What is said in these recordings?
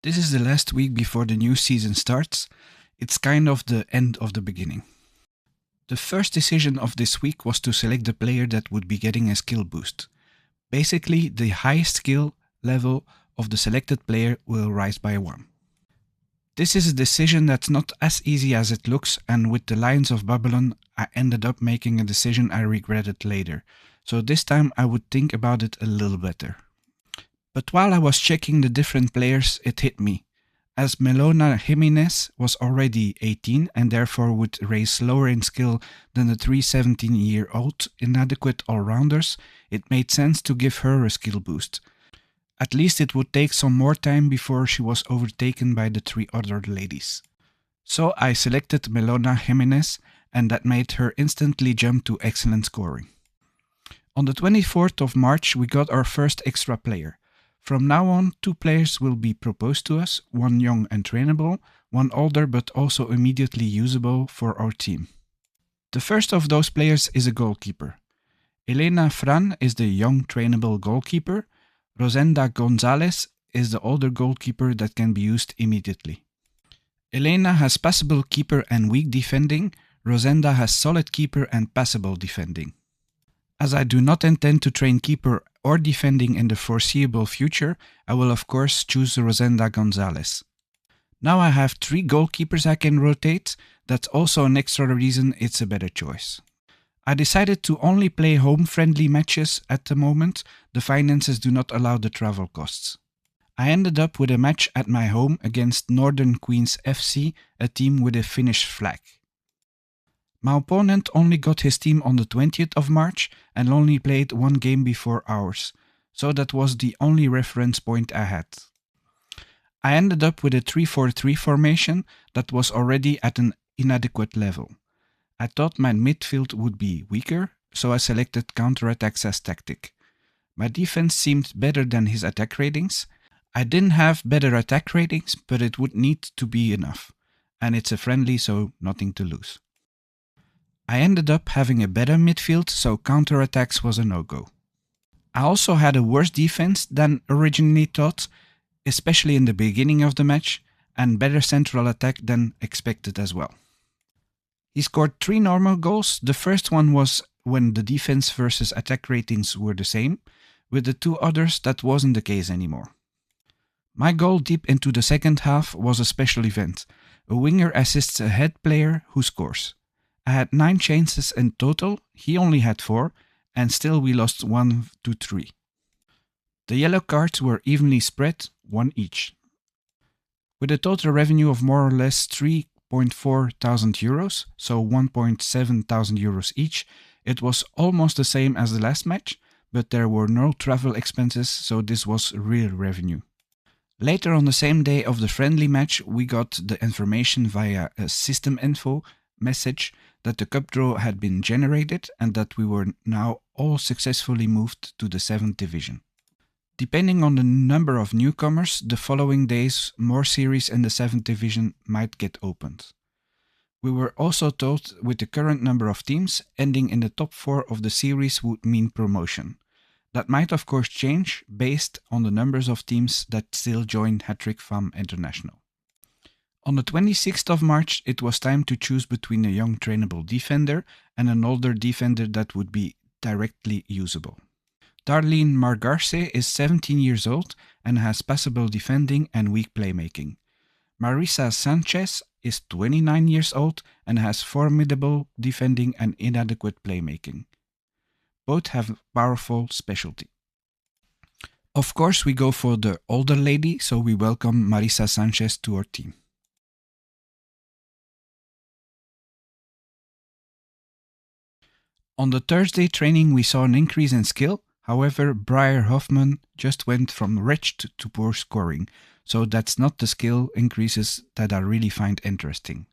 This is the last week before the new season starts. It's kind of the end of the beginning. The first decision of this week was to select the player that would be getting a skill boost. Basically, the highest skill level of the selected player will rise by 1. This is a decision that's not as easy as it looks, and with the Lions of Babylon, I ended up making a decision I regretted later. So this time I would think about it a little better. But while I was checking the different players, it hit me. As Melona Jimenez was already 18 and therefore would raise lower in skill than the 3 17-year-old inadequate all-rounders, it made sense to give her a skill boost. At least it would take some more time before she was overtaken by the 3 other ladies. So I selected Melona Jimenez, and that made her instantly jump to excellent scoring. On the 24th of March we got our first extra player. From now on, 2 players will be proposed to us, one young and trainable, one older but also immediately usable for our team. The first of those players is a goalkeeper. Elena Fran is the young trainable goalkeeper. Rosenda Gonzalez is the older goalkeeper that can be used immediately. Elena has passable keeper and weak defending. Rosenda has solid keeper and passable defending. As I do not intend to train keeper or defending in the foreseeable future, I will of course choose Rosenda Gonzalez. Now I have 3 goalkeepers I can rotate. That's also an extra reason it's a better choice. I decided to only play home-friendly matches at the moment. The finances do not allow the travel costs. I ended up with a match at my home against Northern Queens FC, a team with a Finnish flag. My opponent only got his team on the 20th of March and only played 1 game before ours, so that was the only reference point I had. I ended up with a 3-4-3 formation that was already at an inadequate level. I thought my midfield would be weaker, so I selected counter-attacks as tactic. My defense seemed better than his attack ratings. I didn't have better attack ratings, but it would need to be enough, and it's a friendly, so nothing to lose. I ended up having a better midfield, so counter-attacks was a no-go. I also had a worse defense than originally thought, especially in the beginning of the match, and better central attack than expected as well. He scored 3 normal goals. The first one was when the defense versus attack ratings were the same. With the 2 others, that wasn't the case anymore. My goal deep into the second half was a special event. A winger assists a head player who scores. I had 9 chances in total, he only had 4, and still we lost 1-3. The yellow cards were evenly spread, 1 each. With a total revenue of more or less 3.4 thousand euros, so 1.7 thousand euros each, it was almost the same as the last match, but there were no travel expenses, so this was real revenue. Later on the same day of the friendly match, we got the information via a system info message that the cup draw had been generated and that we were now all successfully moved to the 7th division. Depending on the number of newcomers, the following days more series in the 7th division might get opened. We were also told with the current number of teams, ending in the top 4 of the series would mean promotion. That might of course change based on the numbers of teams that still join Hattrick FAM International. On the 26th of March, it was time to choose between a young trainable defender and an older defender that would be directly usable. Darlene Margarce is 17 years old and has passable defending and weak playmaking. Marisa Sanchez is 29 years old and has formidable defending and inadequate playmaking. Both have powerful specialty. Of course, we go for the older lady, so we welcome Marisa Sanchez to our team. On the Thursday training we saw an increase in skill, however Briar Hoffman just went from wretched to poor scoring, so that's not the skill increases that I really find interesting.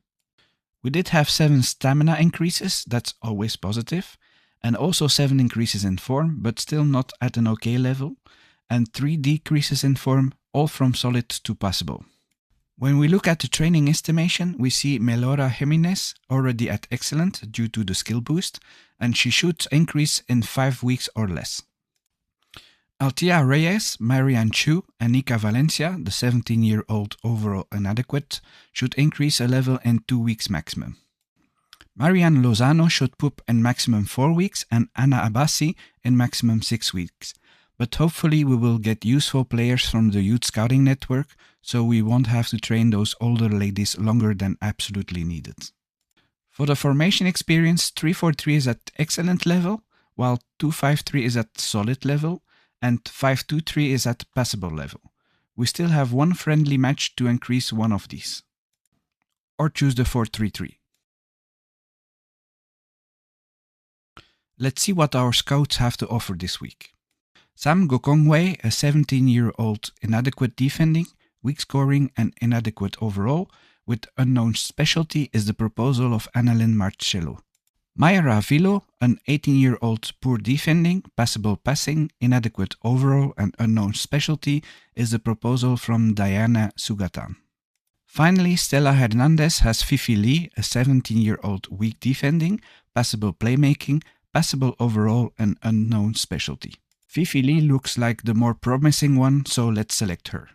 We did have 7 stamina increases, that's always positive, and also 7 increases in form, but still not at an okay level, and 3 decreases in form, all from solid to passable. When we look at the training estimation, we see Melora Jimenez already at excellent due to the skill boost, and she should increase in 5 weeks or less. Altia Reyes, Marianne Chu, and Nika Valencia, the 17-year-old overall inadequate, should increase a level in 2 weeks maximum. Marianne Lozano should poop in maximum 4 weeks and Anna Abbasi in maximum 6 weeks. But hopefully we will get useful players from the youth scouting network, so we won't have to train those older ladies longer than absolutely needed. For the formation experience, 3-4-3 is at excellent level, while 2-5-3 is at solid level, and 5-2-3 is at passable level. We still have one friendly match to increase one of these. Or choose the 4-3-3. Let's see what our scouts have to offer this week. Sam Gokongwei, a 17-year-old inadequate defending, weak scoring and inadequate overall, with unknown specialty is the proposal of Annalyn Marcello. Maya Ravilo, an 18-year-old poor defending, passable passing, inadequate overall and unknown specialty is the proposal from Diana Sugatan. Finally, Stella Hernandez has Fifi Lee, a 17-year-old weak defending, passable playmaking, passable overall and unknown specialty. Fifi Lee looks like the more promising one, so let's select her.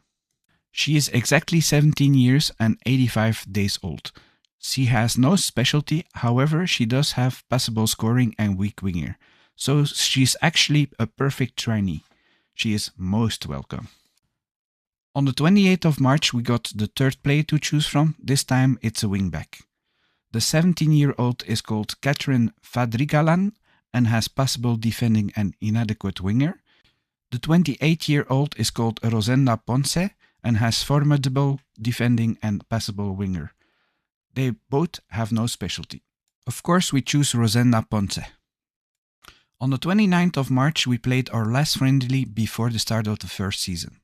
She is exactly 17 years and 85 days old. She has no specialty, however she does have passable scoring and weak winger, so she's actually a perfect trainee. She is most welcome. On the 28th of March we got the third player to choose from, this time it's a wingback. The 17-year-old is called Catherine Fadrigalan and has passable defending and inadequate winger. The 28-year-old is called Rosenda Ponce and has formidable defending and passable winger. They both have no specialty. Of course we choose Rosenda Ponce. On the 29th of March we played our last friendly before the start of the first season.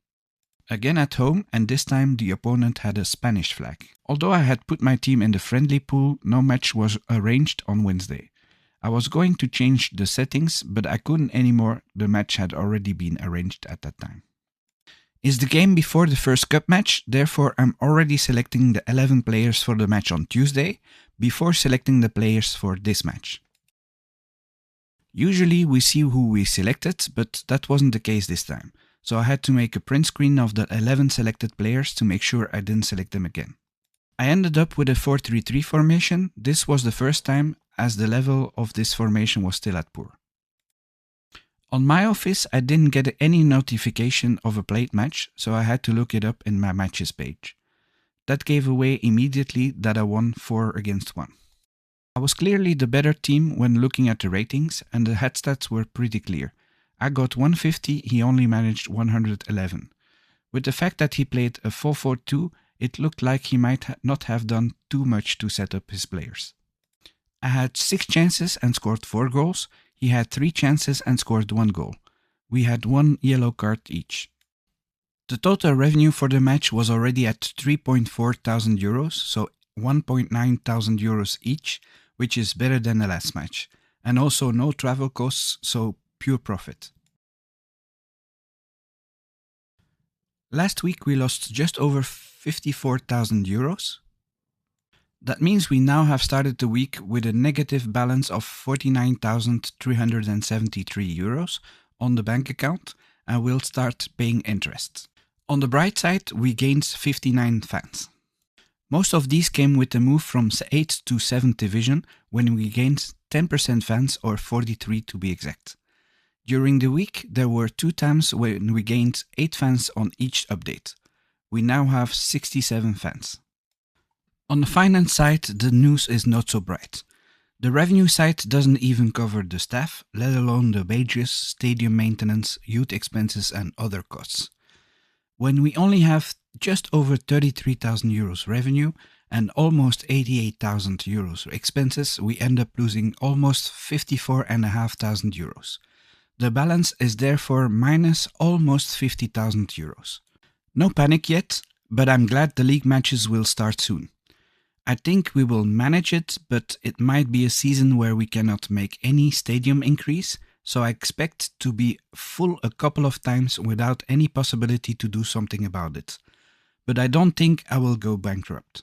Again at home, and this time the opponent had a Spanish flag. Although I had put my team in the friendly pool, no match was arranged on Wednesday. I was going to change the settings, but I couldn't anymore, the match had already been arranged at that time. It's the game before the first cup match, therefore I'm already selecting the 11 players for the match on Tuesday, before selecting the players for this match. Usually we see who we selected, but that wasn't the case this time, so I had to make a print screen of the 11 selected players to make sure I didn't select them again. I ended up with a 4-3-3 formation. This was the first time, as the level of this formation was still at poor. On my office, I didn't get any notification of a played match, so I had to look it up in my matches page. That gave away immediately that I won 4-1. I was clearly the better team when looking at the ratings, and the head stats were pretty clear. I got 150, he only managed 111. With the fact that he played a 4-4-2, it looked like he might not have done too much to set up his players. I had 6 chances and scored 4 goals. He had 3 chances and scored 1 goal. We had 1 yellow card each. The total revenue for the match was already at 3.4 thousand euros, so 1.9 thousand euros each, which is better than the last match. And also no travel costs, so pure profit. Last week we lost just over 54,000 euros. That means we now have started the week with a negative balance of 49,373 euros on the bank account and will start paying interest. On the bright side, we gained 59 fans. Most of these came with the move from 8th to 7th division when we gained 10% fans, or 43 to be exact. During the week, there were 2 times when we gained 8 fans on each update. We now have 67 fans. On the finance side, the news is not so bright. The revenue side doesn't even cover the staff, let alone the wages, stadium maintenance, youth expenses and other costs. When we only have just over 33,000 euros revenue and almost 88,000 euros expenses, we end up losing almost 54,500 euros. The balance is therefore minus almost 50,000 euros. No panic yet, but I'm glad the league matches will start soon. I think we will manage it, but it might be a season where we cannot make any stadium increase, so I expect to be full a couple of times without any possibility to do something about it. But I don't think I will go bankrupt.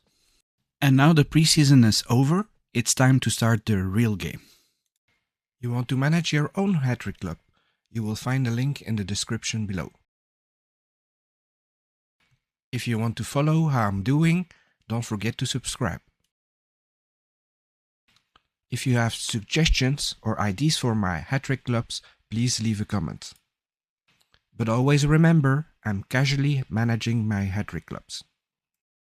And now the preseason is over, it's time to start the real game. You want to manage your own Hattrick club? You will find a link in the description below. If you want to follow how I'm doing, don't forget to subscribe. If you have suggestions or ideas for my Hattrick clubs, please leave a comment. But always remember, I'm casually managing my Hattrick clubs.